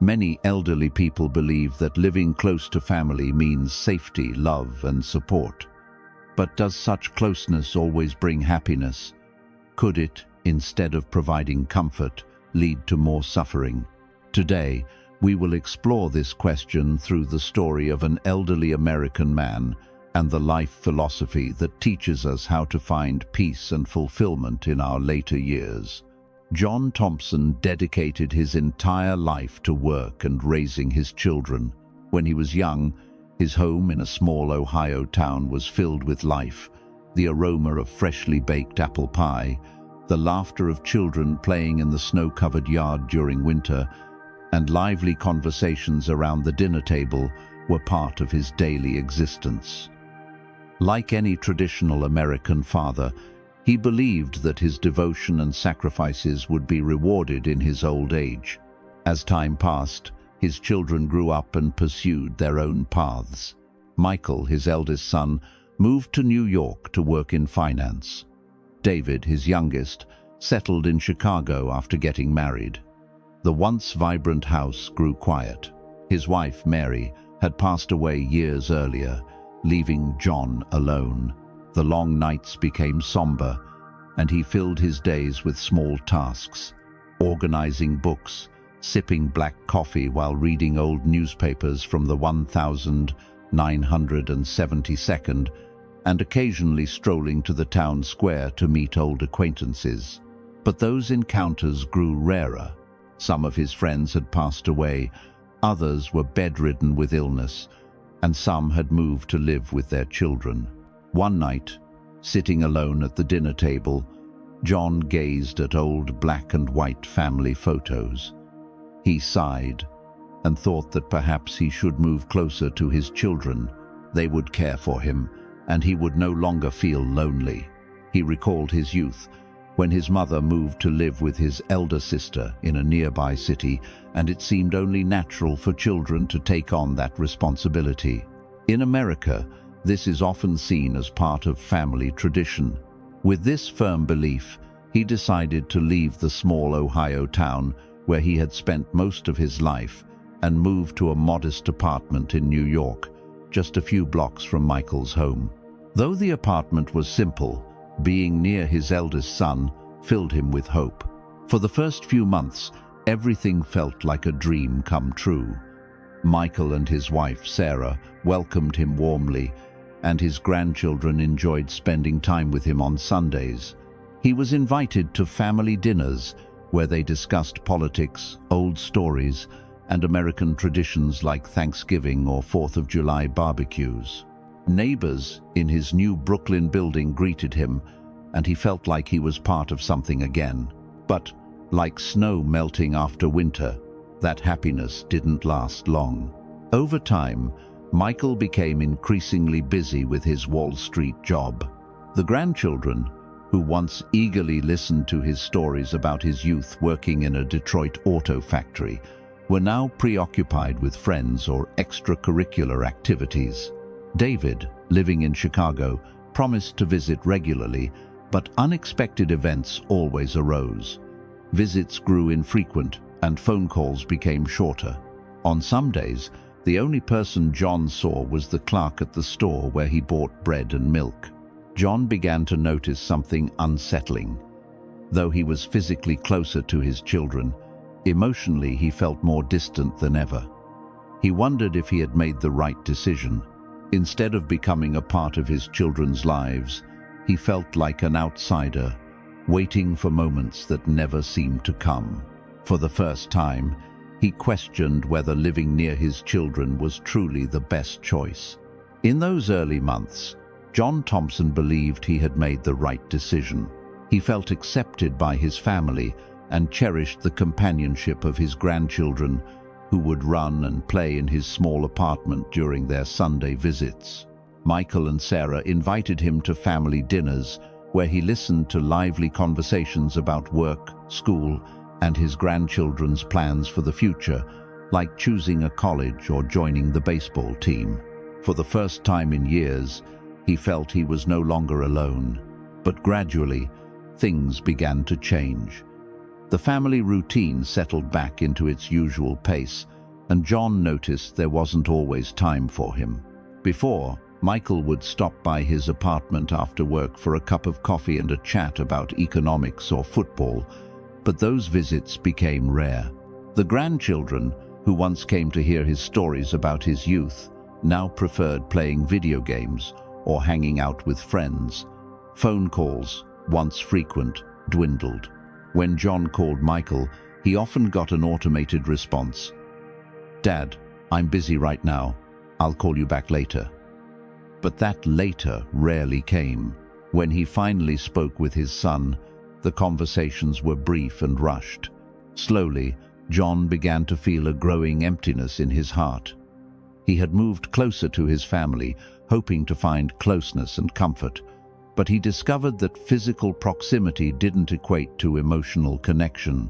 Many elderly people believe that living close to family means safety, love, and support. But does such closeness always bring happiness? Could it, instead of providing comfort, lead to more suffering? Today, we will explore this question through the story of an elderly American man and the life philosophy that teaches us how to find peace and fulfillment in our later years. John Thompson dedicated his entire life to work and raising his children. When he was young, his home in a small Ohio town was filled with life, the aroma of freshly baked apple pie, the laughter of children playing in the snow-covered yard during winter, and lively conversations around the dinner table were part of his daily existence. Like any traditional American father, he believed that his devotion and sacrifices would be rewarded in his old age. As time passed, his children grew up and pursued their own paths. Michael, his eldest son, moved to New York to work in finance. David, his youngest, settled in Chicago after getting married. The once vibrant house grew quiet. His wife, Mary, had passed away years earlier, leaving John alone. The long nights became somber, and he filled his days with small tasks, organizing books, sipping black coffee while reading old newspapers from the 1972nd, and occasionally strolling to the town square to meet old acquaintances. But those encounters grew rarer. Some of his friends had passed away, others were bedridden with illness, and some had moved to live with their children. One night, sitting alone at the dinner table, John gazed at old black and white family photos. He sighed and thought that perhaps he should move closer to his children. They would care for him, and he would no longer feel lonely. He recalled his youth, when his mother moved to live with his elder sister in a nearby city, and it seemed only natural for children to take on that responsibility. In America, this is often seen as part of family tradition. With this firm belief, he decided to leave the small Ohio town where he had spent most of his life and move to a modest apartment in New York, just a few blocks from Michael's home. Though the apartment was simple, being near his eldest son filled him with hope. For the first few months, everything felt like a dream come true. Michael and his wife, Sarah, welcomed him warmly, and his grandchildren enjoyed spending time with him on Sundays. He was invited to family dinners where they discussed politics, old stories, and American traditions like Thanksgiving or 4th of July barbecues. Neighbors in his new Brooklyn building greeted him, and he felt like he was part of something again. But, like snow melting after winter, that happiness didn't last long. Over time, Michael became increasingly busy with his Wall Street job. The grandchildren, who once eagerly listened to his stories about his youth working in a Detroit auto factory, were now preoccupied with friends or extracurricular activities. David, living in Chicago, promised to visit regularly, but unexpected events always arose. Visits grew infrequent, and phone calls became shorter. On some days, the only person John saw was the clerk at the store where he bought bread and milk. John began to notice something unsettling. Though he was physically closer to his children, emotionally he felt more distant than ever. He wondered if he had made the right decision. Instead of becoming a part of his children's lives, he felt like an outsider, waiting for moments that never seemed to come. For the first time, he questioned whether living near his children was truly the best choice. In those early months, John Thompson believed he had made the right decision. He felt accepted by his family and cherished the companionship of his grandchildren, who would run and play in his small apartment during their Sunday visits. Michael and Sarah invited him to family dinners, where he listened to lively conversations about work, school, and his grandchildren's plans for the future, like choosing a college or joining the baseball team. For the first time in years, he felt he was no longer alone. But gradually, things began to change. The family routine settled back into its usual pace, and John noticed there wasn't always time for him. Before, Michael would stop by his apartment after work for a cup of coffee and a chat about economics or football, but those visits became rare. The grandchildren, who once came to hear his stories about his youth, now preferred playing video games or hanging out with friends. Phone calls, once frequent, dwindled. When John called Michael, he often got an automated response. "Dad, I'm busy right now. I'll call you back later." But that later rarely came. When he finally spoke with his son, the conversations were brief and rushed. Slowly, John began to feel a growing emptiness in his heart. He had moved closer to his family, hoping to find closeness and comfort, but he discovered that physical proximity didn't equate to emotional connection.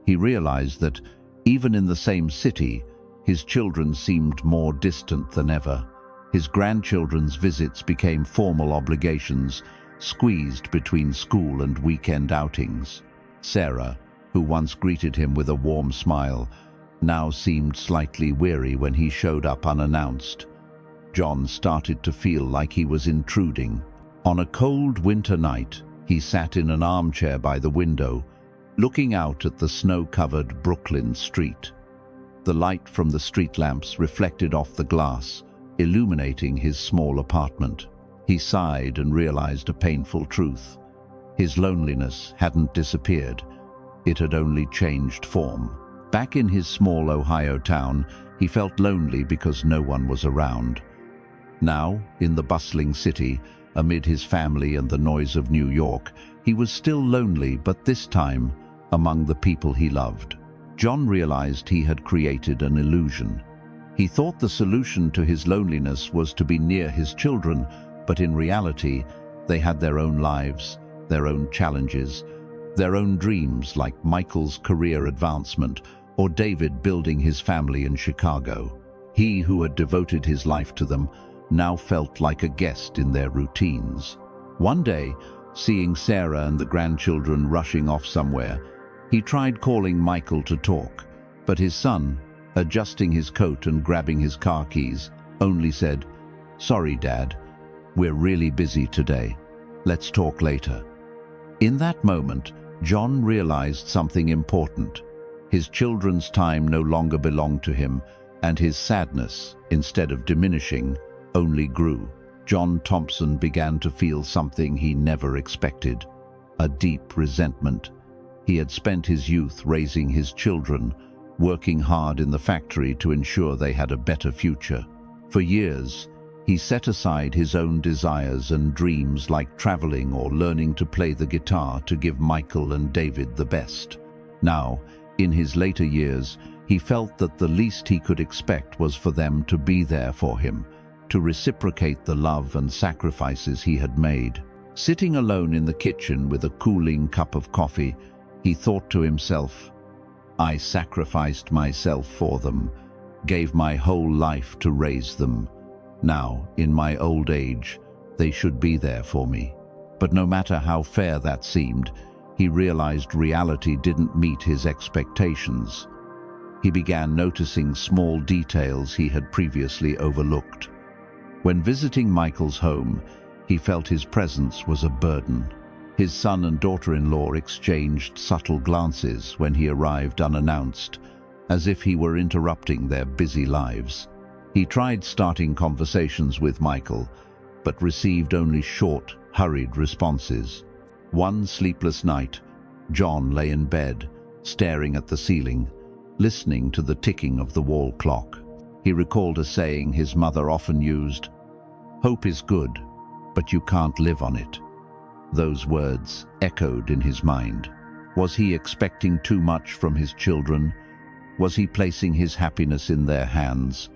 He realized that, even in the same city, his children seemed more distant than ever. His grandchildren's visits became formal obligations, squeezed between school and weekend outings. Sarah, who once greeted him with a warm smile, now seemed slightly weary when he showed up unannounced. John started to feel like he was intruding. On a cold winter night, he sat in an armchair by the window, looking out at the snow-covered Brooklyn street. The light from the street lamps reflected off the glass, illuminating his small apartment. He sighed and realized a painful truth. His loneliness hadn't disappeared. It had only changed form. Back in his small Ohio town, he felt lonely because no one was around. Now, in the bustling city, amid his family and the noise of New York, he was still lonely, but this time among the people he loved. John realized he had created an illusion. He thought the solution to his loneliness was to be near his children, but in reality, they had their own lives, their own challenges, their own dreams, like Michael's career advancement or David building his family in Chicago. He who had devoted his life to them now felt like a guest in their routines. One day, seeing Sarah and the grandchildren rushing off somewhere, he tried calling Michael to talk, but his son, adjusting his coat and grabbing his car keys, only said, "Sorry, Dad, we're really busy today. Let's talk later." In that moment, John realized something important. His children's time no longer belonged to him, and his sadness, instead of diminishing, only grew. John Thompson began to feel something he never expected, a deep resentment. He had spent his youth raising his children, working hard in the factory to ensure they had a better future. For years, he set aside his own desires and dreams like traveling or learning to play the guitar to give Michael and David the best. Now, in his later years, he felt that the least he could expect was for them to be there for him, to reciprocate the love and sacrifices he had made. Sitting alone in the kitchen with a cooling cup of coffee, he thought to himself, "I sacrificed myself for them, gave my whole life to raise them. Now, in my old age, they should be there for me." But no matter how fair that seemed, he realized reality didn't meet his expectations. He began noticing small details he had previously overlooked. When visiting Michael's home, he felt his presence was a burden. His son and daughter-in-law exchanged subtle glances when he arrived unannounced, as if he were interrupting their busy lives. He tried starting conversations with Michael, but received only short, hurried responses. One sleepless night, John lay in bed, staring at the ceiling, listening to the ticking of the wall clock. He recalled a saying his mother often used, "Hope is good, but you can't live on it." Those words echoed in his mind. Was he expecting too much from his children? Was he placing his happiness in their hands?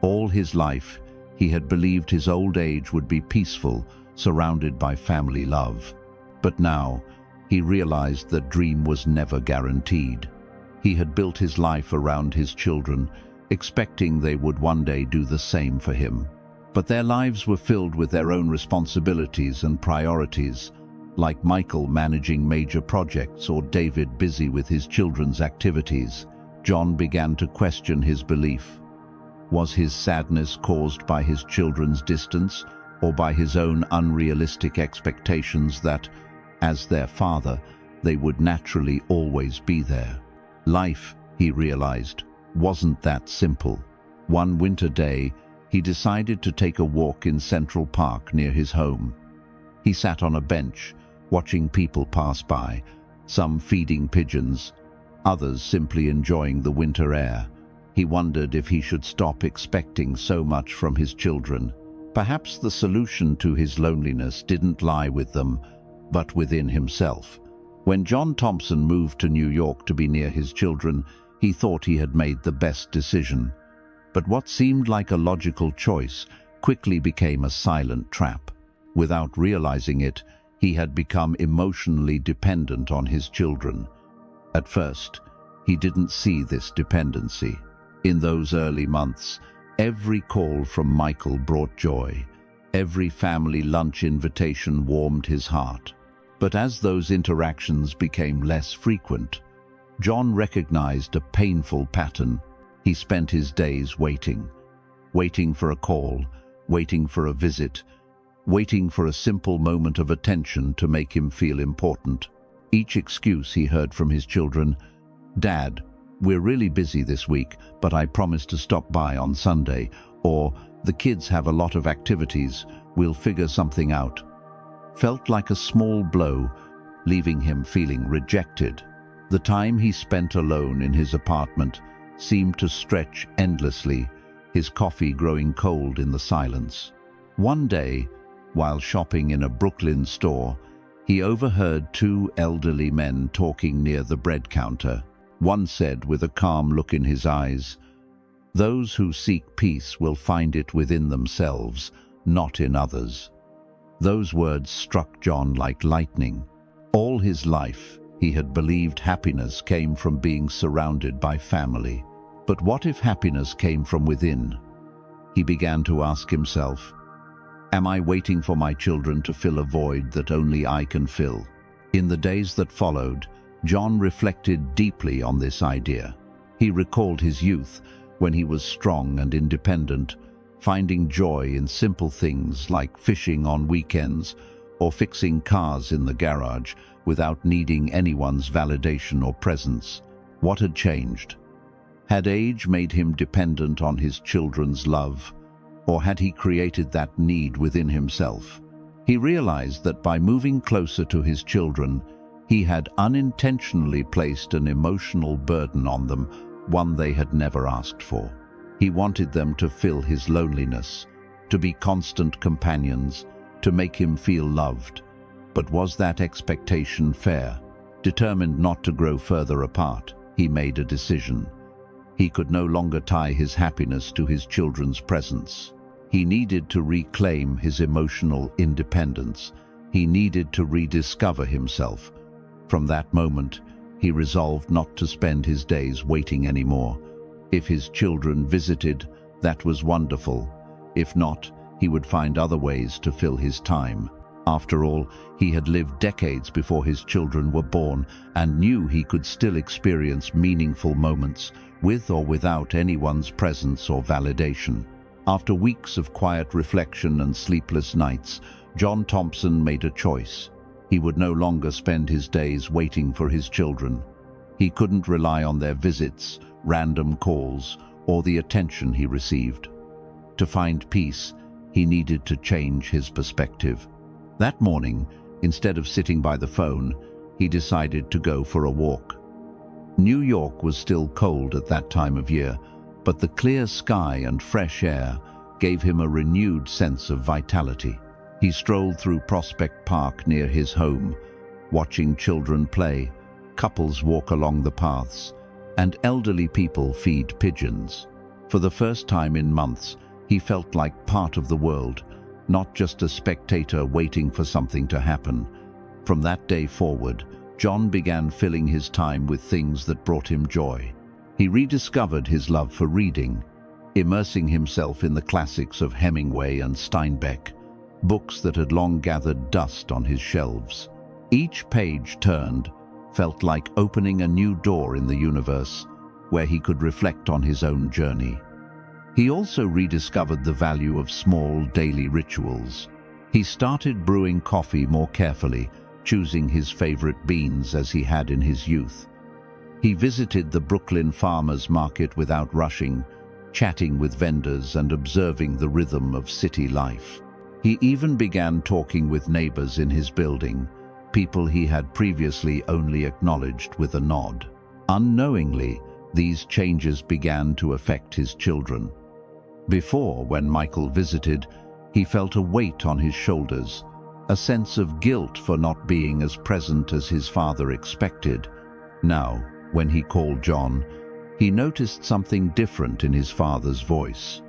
All his life, he had believed his old age would be peaceful, surrounded by family love. But now, he realized that dream was never guaranteed. He had built his life around his children, expecting they would one day do the same for him. But their lives were filled with their own responsibilities and priorities. like Michael managing major projects or David busy with his children's activities, John began to question his belief. Was his sadness caused by his children's distance or by his own unrealistic expectations that, as their father, they would naturally always be there? Life, he realized, wasn't that simple. One winter day, he decided to take a walk in Central Park near his home. He sat on a bench, watching people pass by, some feeding pigeons, others simply enjoying the winter air. He wondered if he should stop expecting so much from his children. Perhaps the solution to his loneliness didn't lie with them, but within himself. When John Thompson moved to New York to be near his children, he thought he had made the best decision. But what seemed like a logical choice quickly became a silent trap. Without realizing it, he had become emotionally dependent on his children. At first, he didn't see this dependency. In those early months, every call from Michael brought joy. Every family lunch invitation warmed his heart. But as those interactions became less frequent, John recognized a painful pattern. He spent his days waiting for a call, waiting for a visit, waiting for a simple moment of attention to make him feel important. Each excuse he heard from his children: "Dad, we're really busy this week, but I promised to stop by on Sunday," or "The kids have a lot of activities, we'll figure something out," felt like a small blow, leaving him feeling rejected. The time he spent alone in his apartment seemed to stretch endlessly, his coffee growing cold in the silence. One day, while shopping in a Brooklyn store, he overheard two elderly men talking near the bread counter. One said with a calm look in his eyes, "Those who seek peace will find it within themselves, not in others." Those words struck John like lightning. All his life, he had believed happiness came from being surrounded by family. But what if happiness came from within? He began to ask himself, "Am I waiting for my children to fill a void that only I can fill?" In the days that followed, John reflected deeply on this idea. He recalled his youth, when he was strong and independent, finding joy in simple things like fishing on weekends or fixing cars in the garage without needing anyone's validation or presence. What had changed? Had age made him dependent on his children's love, or had he created that need within himself? He realized that by moving closer to his children, he had unintentionally placed an emotional burden on them, one they had never asked for. He wanted them to fill his loneliness, to be constant companions, to make him feel loved. But was that expectation fair? Determined not to grow further apart, he made a decision. He could no longer tie his happiness to his children's presence. He needed to reclaim his emotional independence. He needed to rediscover himself. From that moment, he resolved not to spend his days waiting anymore. If his children visited, that was wonderful. If not, he would find other ways to fill his time. After all, he had lived decades before his children were born and knew he could still experience meaningful moments, with or without anyone's presence or validation. After weeks of quiet reflection and sleepless nights, John Thompson made a choice. He would no longer spend his days waiting for his children. He couldn't rely on their visits, random calls, or the attention he received. To find peace, he needed to change his perspective. That morning, instead of sitting by the phone, he decided to go for a walk. New York was still cold at that time of year, but the clear sky and fresh air gave him a renewed sense of vitality. He strolled through Prospect Park near his home, watching children play, couples walk along the paths, and elderly people feed pigeons. For the first time in months, he felt like part of the world, not just a spectator waiting for something to happen. From that day forward, John began filling his time with things that brought him joy. He rediscovered his love for reading, immersing himself in the classics of Hemingway and Steinbeck, books that had long gathered dust on his shelves. Each page turned felt like opening a new door in the universe where he could reflect on his own journey. He also rediscovered the value of small daily rituals. He started brewing coffee more carefully, choosing his favorite beans as he had in his youth. He visited the Brooklyn farmers market without rushing, chatting with vendors and observing the rhythm of city life. He even began talking with neighbors in his building, people he had previously only acknowledged with a nod. Unknowingly, these changes began to affect his children. Before, when Michael visited, he felt a weight on his shoulders, a sense of guilt for not being as present as his father expected. Now, when he called John, he noticed something different in his father's voice.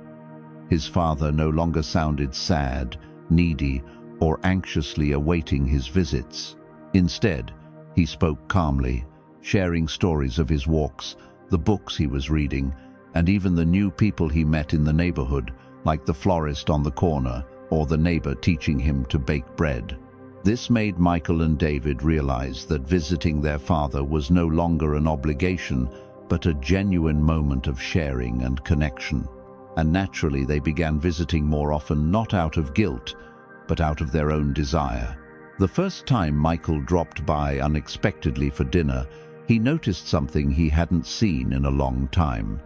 His father no longer sounded sad, needy, or anxiously awaiting his visits. Instead, he spoke calmly, sharing stories of his walks, the books he was reading, and even the new people he met in the neighborhood, like the florist on the corner or the neighbor teaching him to bake bread. This made Michael and David realize that visiting their father was no longer an obligation, but a genuine moment of sharing and connection. And naturally, they began visiting more often, not out of guilt, but out of their own desire. The first time Michael dropped by unexpectedly for dinner, he noticed something he hadn't seen in a long time.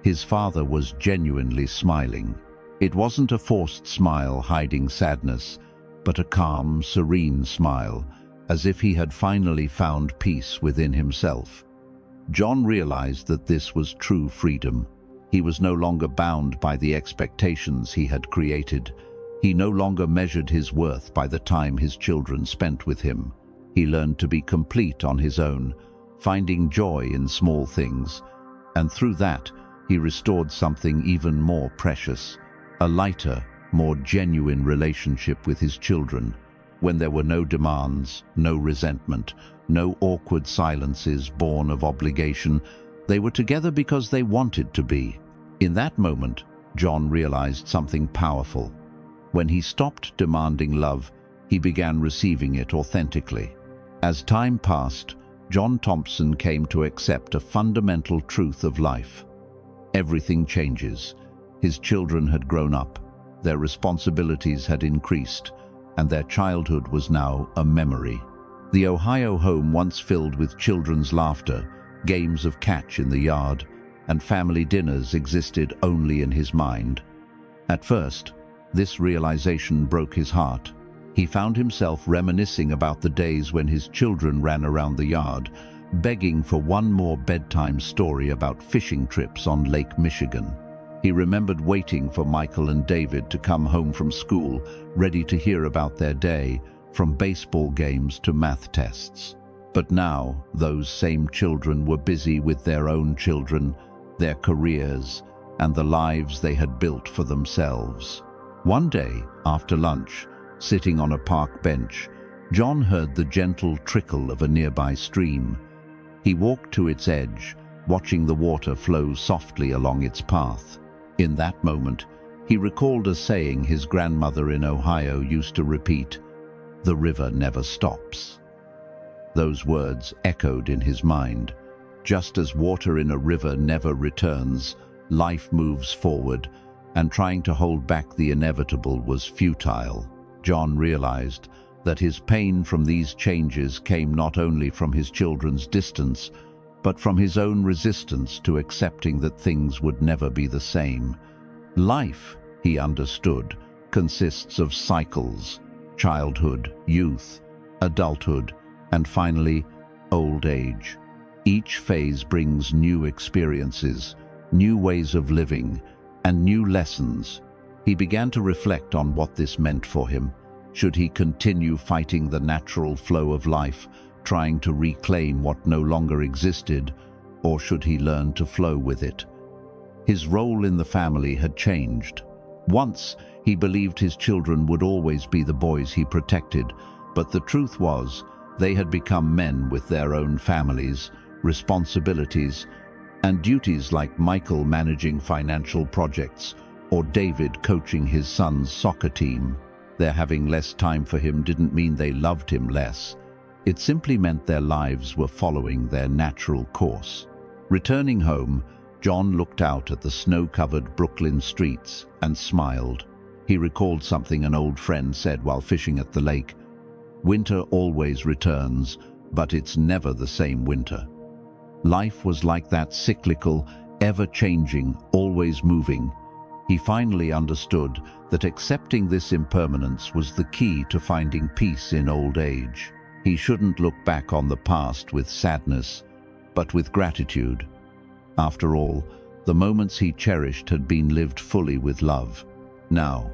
His father was genuinely smiling. It wasn't a forced smile hiding sadness, but a calm, serene smile, as if he had finally found peace within himself. John realized that this was true freedom. He was no longer bound by the expectations he had created. He no longer measured his worth by the time his children spent with him. He learned to be complete on his own, finding joy in small things, and through that, he restored something even more precious, a lighter, more genuine relationship with his children, when there were no demands, no resentment, no awkward silences born of obligation. They were together because they wanted to be. In that moment, John realized something powerful. When he stopped demanding love, he began receiving it authentically. As time passed, John Thompson came to accept a fundamental truth of life. Everything changes. His children had grown up, their responsibilities had increased, and their childhood was now a memory. The Ohio home once filled with children's laughter, games of catch in the yard, and family dinners existed only in his mind. At first, this realization broke his heart. He found himself reminiscing about the days when his children ran around the yard, begging for one more bedtime story about fishing trips on Lake Michigan. He remembered waiting for Michael and David to come home from school, ready to hear about their day, from baseball games to math tests. But now, those same children were busy with their own children, their careers, and the lives they had built for themselves. One day, after lunch, sitting on a park bench, John heard the gentle trickle of a nearby stream. He walked to its edge, watching the water flow softly along its path. In that moment, he recalled a saying his grandmother in Ohio used to repeat, "The river never stops." Those words echoed in his mind. Just as water in a river never returns, life moves forward, and trying to hold back the inevitable was futile. John realized that his pain from these changes came not only from his children's distance, but from his own resistance to accepting that things would never be the same. Life, he understood, consists of cycles: childhood, youth, adulthood, and finally, old age. Each phase brings new experiences, new ways of living, and new lessons. He began to reflect on what this meant for him. Should he continue fighting the natural flow of life, trying to reclaim what no longer existed, or should he learn to flow with it? His role in the family had changed. Once, he believed his children would always be the boys he protected, but the truth was, they had become men with their own families, responsibilities, and duties, like Michael managing financial projects or David coaching his son's soccer team. Their having less time for him didn't mean they loved him less. It simply meant their lives were following their natural course. Returning home, John looked out at the snow-covered Brooklyn streets and smiled. He recalled something an old friend said while fishing at the lake. "Winter always returns, but it's never the same winter." Life was like that, cyclical, ever-changing, always moving. He finally understood that accepting this impermanence was the key to finding peace in old age. He shouldn't look back on the past with sadness, but with gratitude. After all, the moments he cherished had been lived fully with love. Now,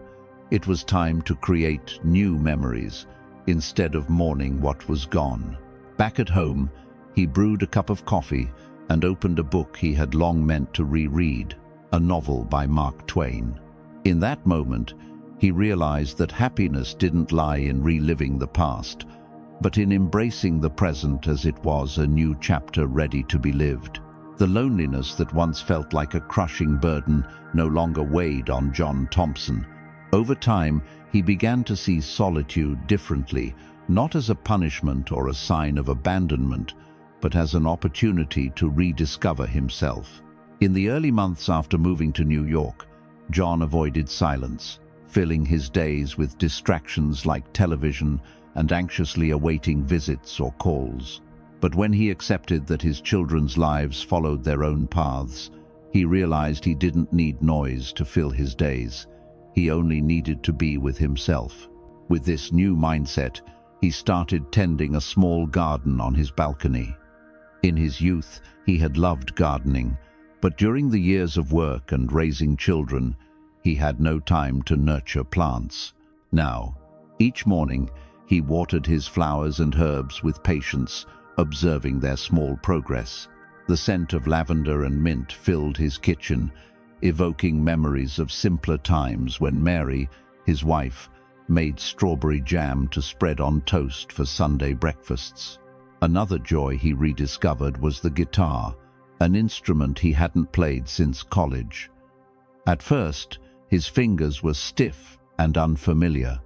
it was time to create new memories, instead of mourning what was gone. Back at home, he brewed a cup of coffee and opened a book he had long meant to reread, a novel by Mark Twain. In that moment, he realized that happiness didn't lie in reliving the past, but in embracing the present as it was, a new chapter ready to be lived. The loneliness that once felt like a crushing burden no longer weighed on John Thompson. Over time, he began to see solitude differently, not as a punishment or a sign of abandonment, but as an opportunity to rediscover himself. In the early months after moving to New York, John avoided silence, filling his days with distractions like television and anxiously awaiting visits or calls. But when he accepted that his children's lives followed their own paths, he realized he didn't need noise to fill his days. He only needed to be with himself. With this new mindset, he started tending a small garden on his balcony. In his youth, he had loved gardening, but during the years of work and raising children, he had no time to nurture plants. Now, each morning, he watered his flowers and herbs with patience, observing their small progress. The scent of lavender and mint filled his kitchen, evoking memories of simpler times when Mary, his wife, made strawberry jam to spread on toast for Sunday breakfasts. Another joy he rediscovered was the guitar, an instrument he hadn't played since college. At first, his fingers were stiff and unfamiliar,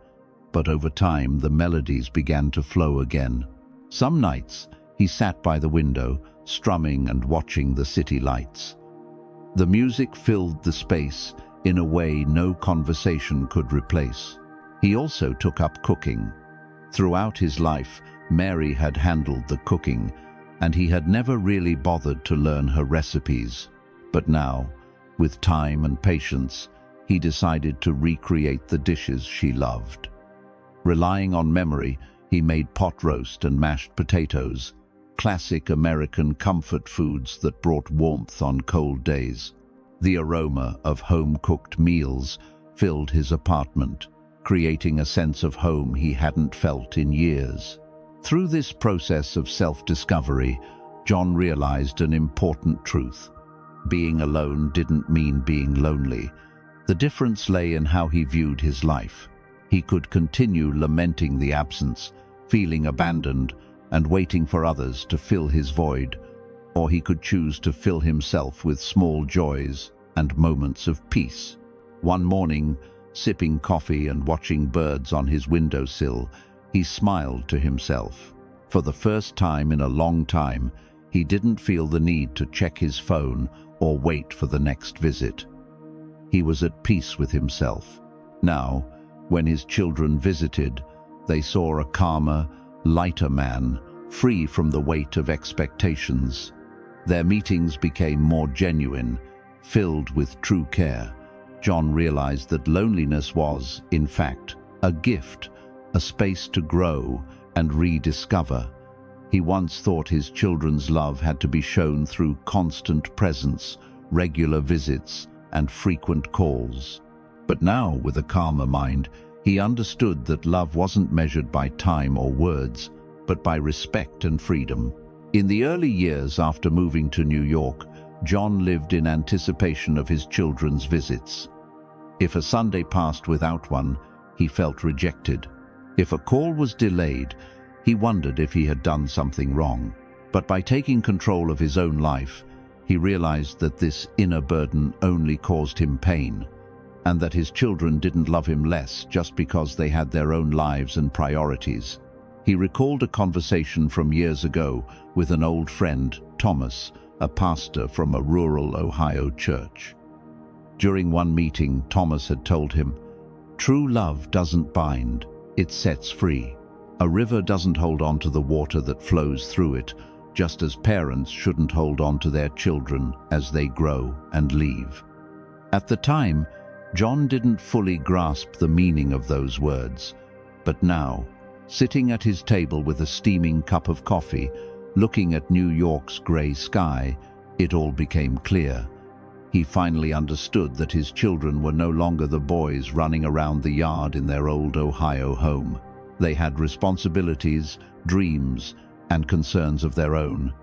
but over time the melodies began to flow again. Some nights, he sat by the window, strumming and watching the city lights. The music filled the space in a way no conversation could replace. He also took up cooking. Throughout his life, Mary had handled the cooking, and he had never really bothered to learn her recipes. But now, with time and patience, he decided to recreate the dishes she loved. Relying on memory, he made pot roast and mashed potatoes, classic American comfort foods that brought warmth on cold days. The aroma of home-cooked meals filled his apartment, creating a sense of home he hadn't felt in years. Through this process of self-discovery, John realized an important truth. Being alone didn't mean being lonely. The difference lay in how he viewed his life. He could continue lamenting the absence, feeling abandoned, and waiting for others to fill his void, or he could choose to fill himself with small joys and moments of peace. One morning, sipping coffee and watching birds on his windowsill, he smiled to himself. For the first time in a long time, he didn't feel the need to check his phone or wait for the next visit. He was at peace with himself. Now, when his children visited, they saw a calmer, lighter man, free from the weight of expectations. Their meetings became more genuine, filled with true care. John realized that loneliness was, in fact, a gift, a space to grow and rediscover. He once thought his children's love had to be shown through constant presence, regular visits, and frequent calls. But now, with a calmer mind, he understood that love wasn't measured by time or words, but by respect and freedom. In the early years after moving to New York, John lived in anticipation of his children's visits. If a Sunday passed without one, he felt rejected. If a call was delayed, he wondered if he had done something wrong. But by taking control of his own life, he realized that this inner burden only caused him pain, and that his children didn't love him less just because they had their own lives and priorities. He recalled a conversation from years ago with an old friend, Thomas, a pastor from a rural Ohio church. During one meeting, Thomas had told him, "True love doesn't bind, it sets free. A river doesn't hold on to the water that flows through it, just as parents shouldn't hold on to their children as they grow and leave." At the time, John didn't fully grasp the meaning of those words, but now, sitting at his table with a steaming cup of coffee, looking at New York's grey sky, it all became clear. He finally understood that his children were no longer the boys running around the yard in their old Ohio home. They had responsibilities, dreams, and concerns of their own.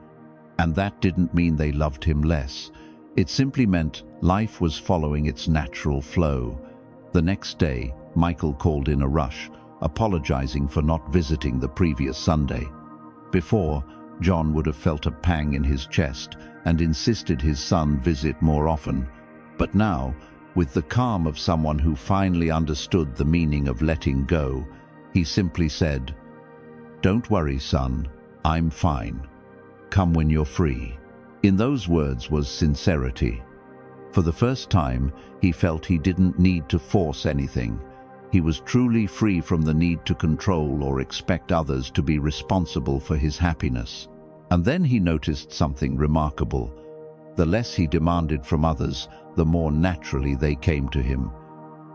And that didn't mean they loved him less. It simply meant life was following its natural flow. The next day, Michael called in a rush, apologizing for not visiting the previous Sunday. Before, John would have felt a pang in his chest and insisted his son visit more often. But now, with the calm of someone who finally understood the meaning of letting go, he simply said, "Don't worry, son, I'm fine. Come when you're free." In those words was sincerity. For the first time, he felt he didn't need to force anything. He was truly free from the need to control or expect others to be responsible for his happiness. And then he noticed something remarkable. The less he demanded from others, the more naturally they came to him.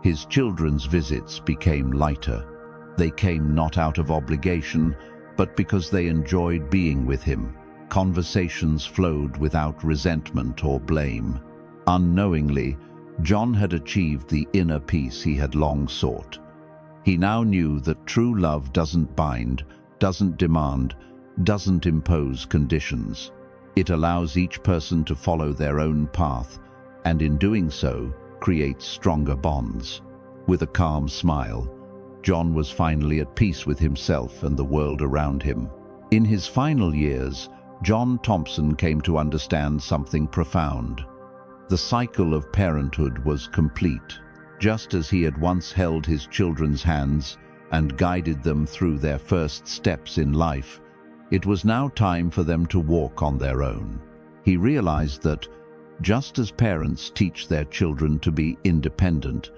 His children's visits became lighter. They came not out of obligation, but because they enjoyed being with him. Conversations flowed without resentment or blame. Unknowingly, John had achieved the inner peace he had long sought. He now knew that true love doesn't bind, doesn't demand, doesn't impose conditions. It allows each person to follow their own path, and in doing so, creates stronger bonds. With a calm smile, John was finally at peace with himself and the world around him. In his final years, John Thompson came to understand something profound. The cycle of parenthood was complete. Just as he had once held his children's hands and guided them through their first steps in life, it was now time for them to walk on their own. He realized that, just as parents teach their children to be independent,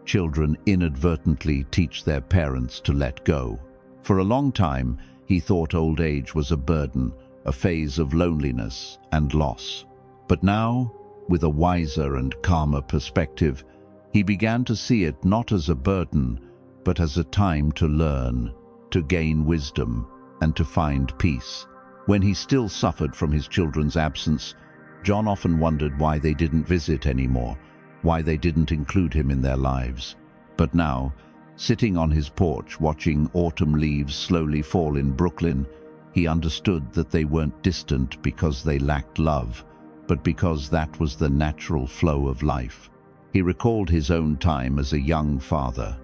children inadvertently teach their parents to let go. For a long time, he thought old age was a burden, a phase of loneliness and loss. But now, with a wiser and calmer perspective, he began to see it not as a burden, but as a time to learn, to gain wisdom, and to find peace. When he still suffered from his children's absence, John often wondered why they didn't visit anymore, why they didn't include him in their lives. But now, sitting on his porch watching autumn leaves slowly fall in Brooklyn, he understood that they weren't distant because they lacked love, but because that was the natural flow of life. He recalled his own time as a young father.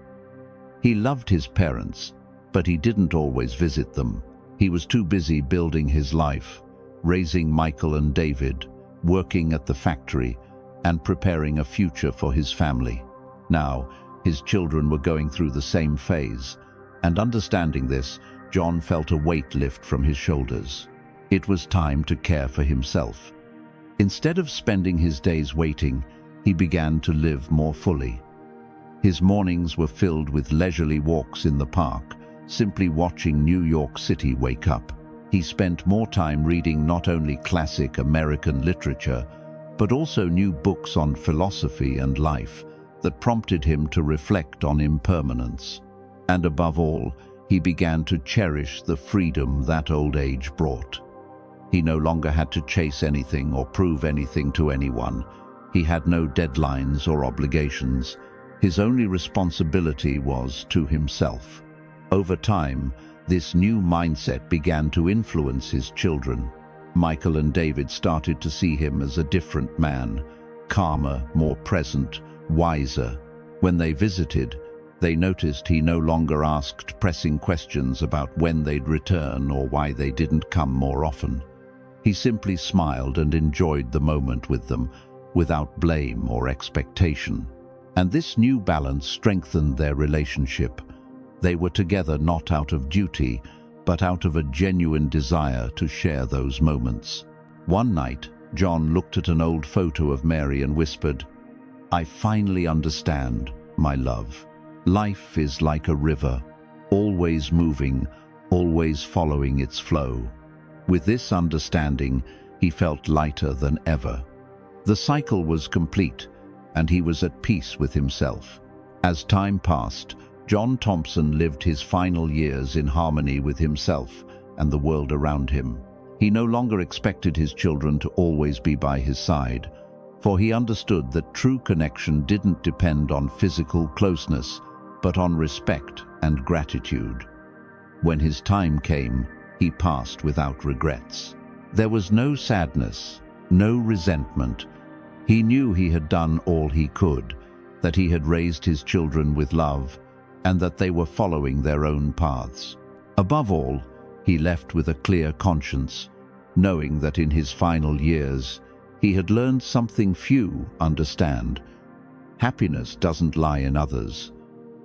He loved his parents, but he didn't always visit them. He was too busy building his life, raising Michael and David, working at the factory, and preparing a future for his family. Now, his children were going through the same phase, and understanding this, John felt a weight lift from his shoulders. It was time to care for himself. Instead of spending his days waiting, he began to live more fully. His mornings were filled with leisurely walks in the park, simply watching New York City wake up. He spent more time reading not only classic American literature, but also new books on philosophy and life that prompted him to reflect on impermanence. And above all, he began to cherish the freedom that old age brought. He no longer had to chase anything or prove anything to anyone. He had no deadlines or obligations. His only responsibility was to himself. Over time, this new mindset began to influence his children. Michael and David started to see him as a different man, calmer, more present, wiser. When they visited, they noticed he no longer asked pressing questions about when they'd return or why they didn't come more often. He simply smiled and enjoyed the moment with them, without blame or expectation. And this new balance strengthened their relationship. They were together not out of duty, but out of a genuine desire to share those moments. One night, John looked at an old photo of Mary and whispered, "I finally understand, my love. Life is like a river, always moving, always following its flow." With this understanding, he felt lighter than ever. The cycle was complete, and he was at peace with himself. As time passed, John Thompson lived his final years in harmony with himself and the world around him. He no longer expected his children to always be by his side, for he understood that true connection didn't depend on physical closeness, but on respect and gratitude. When his time came, he passed without regrets. There was no sadness, no resentment. He knew he had done all he could, that he had raised his children with love, and that they were following their own paths. Above all, he left with a clear conscience, knowing that in his final years, he had learned something few understand. Happiness doesn't lie in others,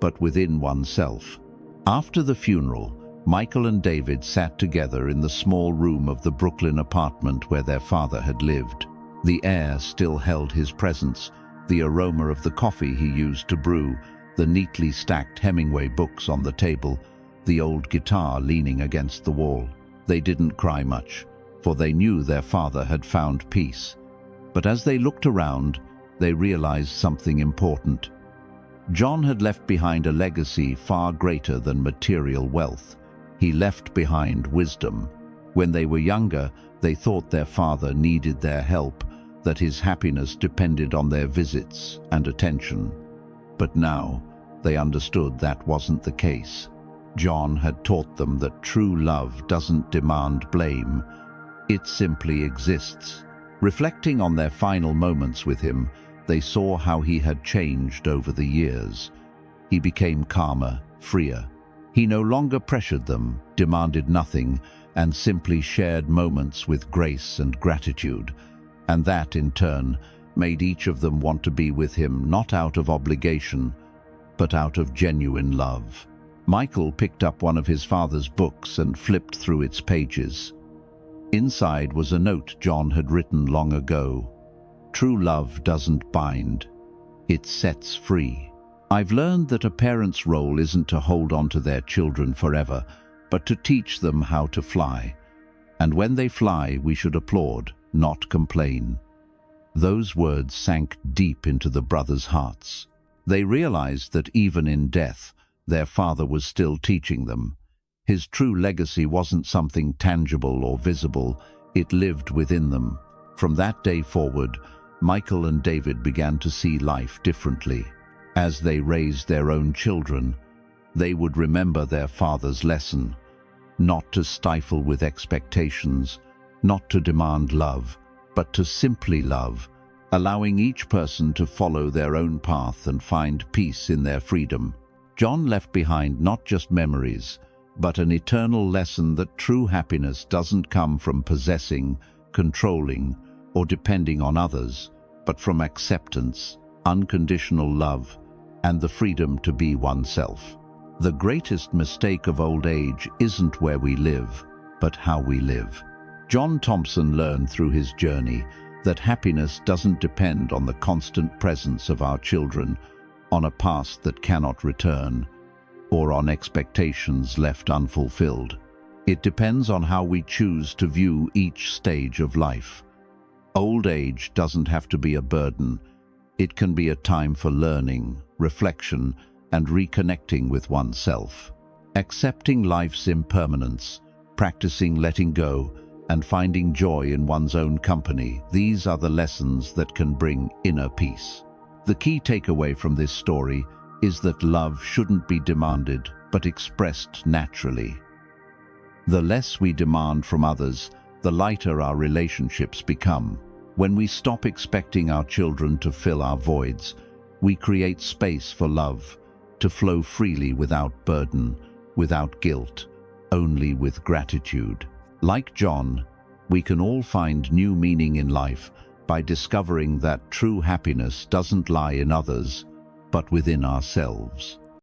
but within oneself. After the funeral, Michael and David sat together in the small room of the Brooklyn apartment where their father had lived. The air still held his presence, the aroma of the coffee he used to brew, the neatly stacked Hemingway books on the table, the old guitar leaning against the wall. They didn't cry much, for they knew their father had found peace. But as they looked around, they realized something important. John had left behind a legacy far greater than material wealth. He left behind wisdom. When they were younger, they thought their father needed their help, that his happiness depended on their visits and attention. But now, they understood that wasn't the case. John had taught them that true love doesn't demand blame. It simply exists. Reflecting on their final moments with him, they saw how he had changed over the years. He became calmer, freer. He no longer pressured them, demanded nothing, and simply shared moments with grace and gratitude. And that, in turn, made each of them want to be with him not out of obligation, but out of genuine love. Michael picked up one of his father's books and flipped through its pages. Inside was a note John had written long ago. "True love doesn't bind, it sets free. I've learned that a parent's role isn't to hold on to their children forever, but to teach them how to fly. And when they fly, we should applaud, not complain." Those words sank deep into the brothers' hearts. They realized that even in death, their father was still teaching them. His true legacy wasn't something tangible or visible, it lived within them. From that day forward, Michael and David began to see life differently. As they raised their own children, they would remember their father's lesson: not to stifle with expectations, not to demand love, but to simply love, allowing each person to follow their own path and find peace in their freedom. John left behind not just memories, but an eternal lesson that true happiness doesn't come from possessing, controlling, or depending on others, but from acceptance, unconditional love, and the freedom to be oneself. The greatest mistake of old age isn't where we live, but how we live. John Thompson learned through his journey that happiness doesn't depend on the constant presence of our children, on a past that cannot return, or on expectations left unfulfilled. It depends on how we choose to view each stage of life. Old age doesn't have to be a burden. It can be a time for learning, reflection, and reconnecting with oneself. Accepting life's impermanence, practicing letting go, and finding joy in one's own company, these are the lessons that can bring inner peace. The key takeaway from this story is that love shouldn't be demanded, but expressed naturally. The less we demand from others, the lighter our relationships become. When we stop expecting our children to fill our voids, we create space for love to flow freely without burden, without guilt, only with gratitude. Like John, we can all find new meaning in life by discovering that true happiness doesn't lie in others, but within ourselves.